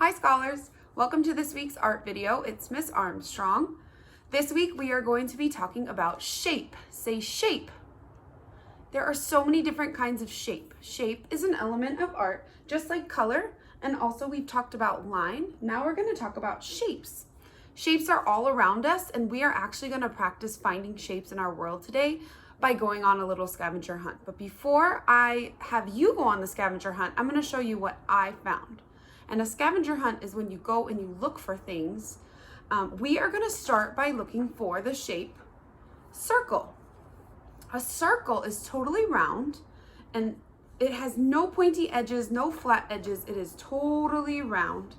Hi scholars, welcome to this week's art video. It's Miss Armstrong. This week we are going to be talking about shape. Say shape. There are so many different kinds of shape. Shape is an element of art, just like color, and also we've talked about line. Now we're going to talk about shapes. Shapes are all around us, and we are actually going to practice finding shapes in our world today by going on a little scavenger hunt. But before I have you go on the scavenger hunt, I'm going to show you what I found. And a scavenger hunt is when you go and you look for things. We are going to start by looking for the shape circle. A circle is totally round and it has no pointy edges, no flat edges. It is totally round.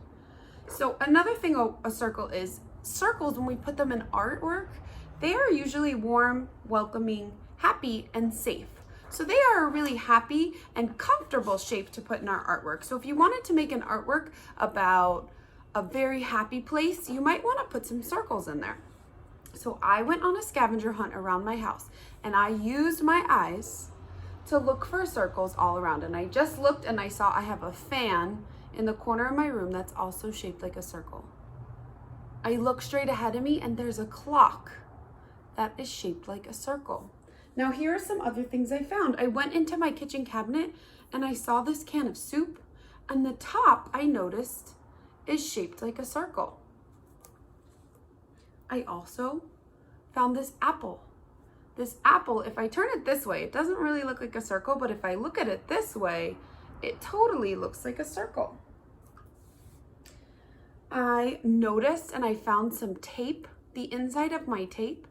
So another thing a circle is, circles, when we put them in artwork, they are usually warm, welcoming, happy, and safe. So they are a really happy and comfortable shape to put in our artwork. So if you wanted to make an artwork about a very happy place, you might want to put some circles in there. So I went on a scavenger hunt around my house and I used my eyes to look for circles all around. And I just looked and I saw I have a fan in the corner of my room that's also shaped like a circle. I look straight ahead of me and there's a clock that is shaped like a circle. Now here are some other things I found. I went into my kitchen cabinet and I saw this can of soup, and the top I noticed is shaped like a circle. I also found this apple. This apple, if I turn it this way, it doesn't really look like a circle, but if I look at it this way, it totally looks like a circle. I noticed and I found some tape. The inside of my tape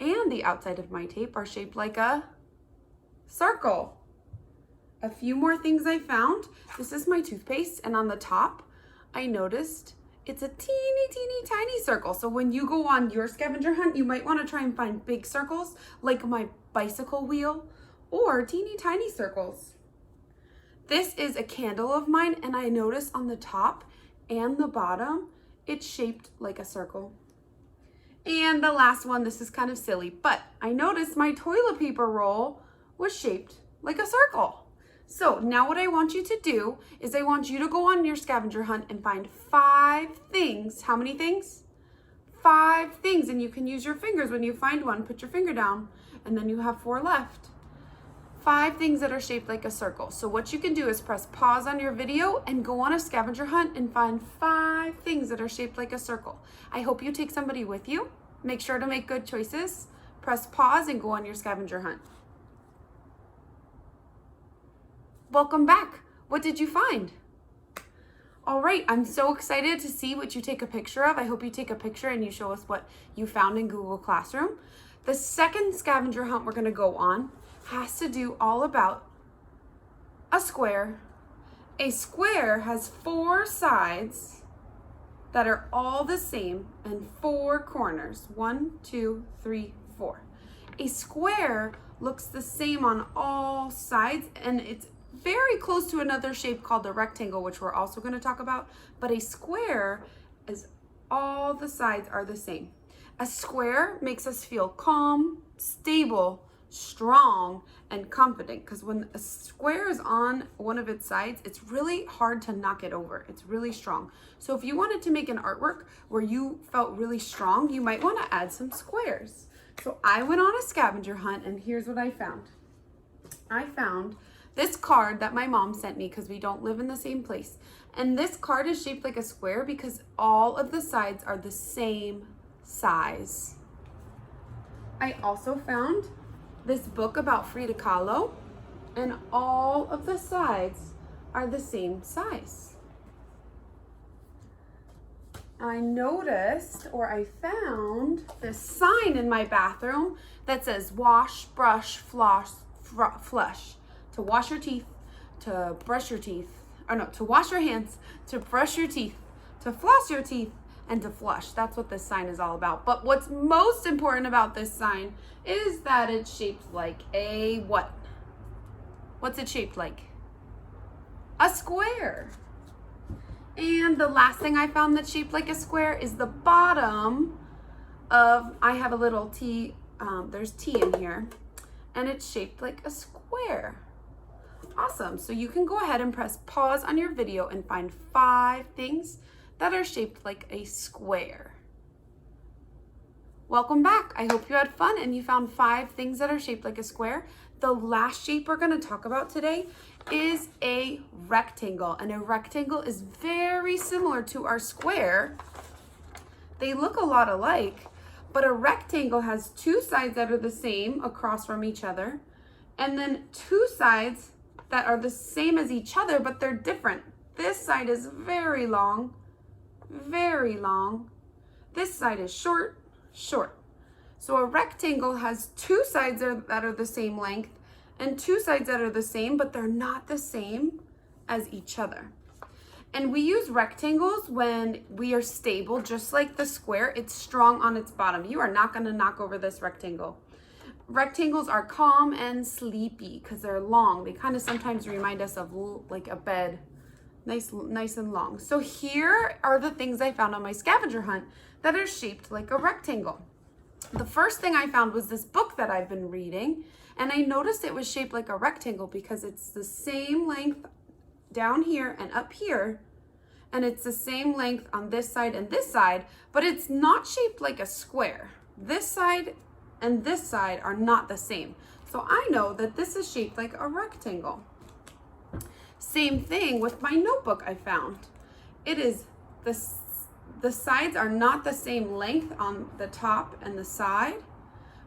and the outside of my tape are shaped like a circle. A few more things I found. This is my toothpaste, and on the top, I noticed it's a teeny tiny circle. So when you go on your scavenger hunt, you might want to try and find big circles like my bicycle wheel, or teeny tiny circles. This is a candle of mine, and I noticed on the top and the bottom, it's shaped like a circle. And the last one, this is kind of silly, but I noticed my toilet paper roll was shaped like a circle. So now what I want you to do is I want you to go on your scavenger hunt and find 5 things. How many things? 5 things, and you can use your fingers when you find one. Put your finger down, and then you have 4 left. 5 things that are shaped like a circle. So what you can do is press pause on your video and go on a scavenger hunt and find 5 things that are shaped like a circle. I hope you take somebody with you. Make sure to make good choices. Press pause and go on your scavenger hunt. Welcome back. What did you find? All right, I'm so excited to see what you take a picture of. I hope you take a picture and you show us what you found in Google Classroom. The second scavenger hunt we're going to go on has to do all about a square. A square has 4 sides that are all the same and 4 corners. 1, 2, 3, 4. A square looks the same on all sides, and it's very close to another shape called a rectangle, which we're also going to talk about. But a square is all the sides are the same. A square makes us feel calm, stable, strong, and confident, because when a square is on one of its sides, it's really hard to knock it over. It's really strong. So if you wanted to make an artwork where you felt really strong, you might want to add some squares. So I went on a scavenger hunt, and here's what I found. I found this card that my mom sent me because we don't live in the same place. And this card is shaped like a square because all of the sides are the same size. I also found this book about Frida Kahlo, and all of the sides are the same size. I noticed, or I found, this sign in my bathroom that says wash, brush, floss, flush. To wash your teeth, to brush your teeth, or no, to wash your hands, to brush your teeth, to floss your teeth, and to flush. That's what this sign is all about. But what's most important about this sign is that it's shaped like a what? What's it shaped like? A square. And the last thing I found that's shaped like a square is the bottom of, I have a little tea, there's tea in here, and it's shaped like a square. Awesome. So you can go ahead and press pause on your video and find 5 things that are shaped like a square. Welcome back. I hope you had fun and you found 5 things that are shaped like a square. The last shape we're going to talk about today is a rectangle, and a rectangle is very similar to our square. They look a lot alike, but a rectangle has 2 sides that are the same across from each other, and then 2 sides that are the same as each other, but they're different. This side is very long, very long. This side is short, short. So a rectangle has 2 sides that are the same length and 2 sides that are the same, but they're not the same as each other. And we use rectangles when we are stable, just like the square. It's strong on its bottom. You are not going to knock over this rectangle. Rectangles are calm and sleepy because they're long. They kind of sometimes remind us of like a bed, nice and long. So here are the things I found on my scavenger hunt that are shaped like a rectangle. The first thing I found was this book that I've been reading, and I noticed it was shaped like a rectangle because it's the same length down here and up here, and it's the same length on this side and this side, but it's not shaped like a square. This side and this side are not the same. So I know that this is shaped like a rectangle. Same thing with my notebook I found. It is the sides are not the same length on the top and the side,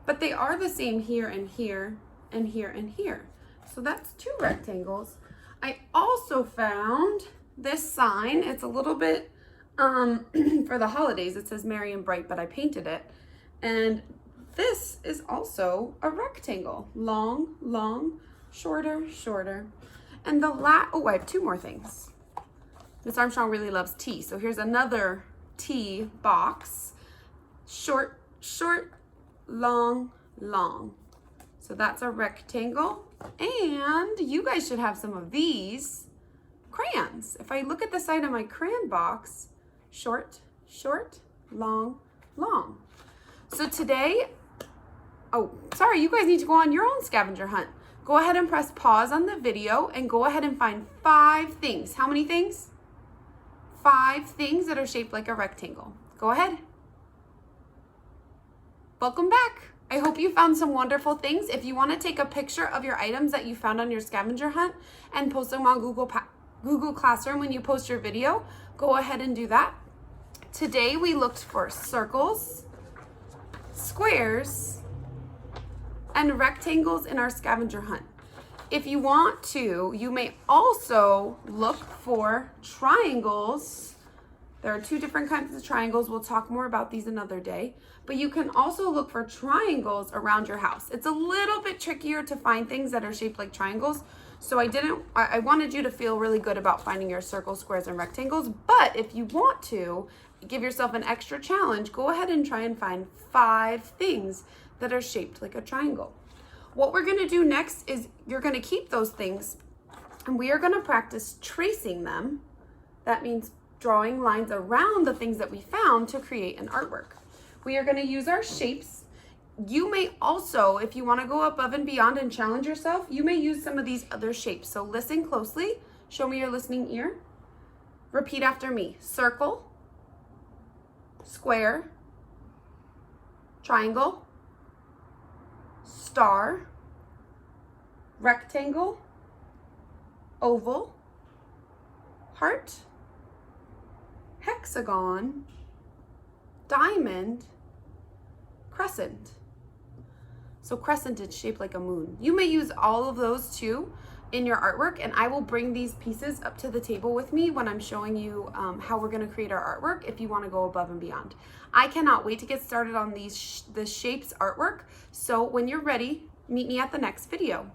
but they are the same here and here and here and here. So that's 2 rectangles. I also found this sign. It's a little bit for the holidays. It says Merry and Bright, but I painted it. And this is also a rectangle. Long, long, shorter, shorter. And I have 2 more things. Miss Armstrong really loves tea. So here's another tea box. Short, short, long, long. So that's a rectangle. And you guys should have some of these crayons. If I look at the side of my crayon box, short, short, long, long. So today, sorry, you guys need to go on your own scavenger hunt. Go ahead and press pause on the video and go ahead and find 5 things. How many things? 5 things that are shaped like a rectangle. Go ahead. Welcome back. I hope you found some wonderful things. If you want to take a picture of your items that you found on your scavenger hunt and post them on Google Classroom when you post your video, go ahead and do that. Today we looked for circles, squares, and rectangles in our scavenger hunt. If you want to, you may also look for triangles. There are 2 different kinds of triangles. We'll talk more about these another day. But you can also look for triangles around your house. It's a little bit trickier to find things that are shaped like triangles. So I wanted you to feel really good about finding your circles, squares, and rectangles. But if you want to give yourself an extra challenge, go ahead and try and find 5 things that are shaped like a triangle. What we're going to do next is you're going to keep those things and we are going to practice tracing them. That means drawing lines around the things that we found to create an artwork. We are going to use our shapes. You may also, if you want to go above and beyond and challenge yourself, you may use some of these other shapes. So listen closely. Show me your listening ear. Repeat after me. Circle, square, triangle, star, rectangle, oval, heart, hexagon, diamond, crescent. So crescent is shaped like a moon. You may use all of those too in your artwork, and I will bring these pieces up to the table with me when I'm showing you how we're going to create our artwork if you want to go above and beyond. I cannot wait to get started on the shapes artwork. So when you're ready, meet me at the next video.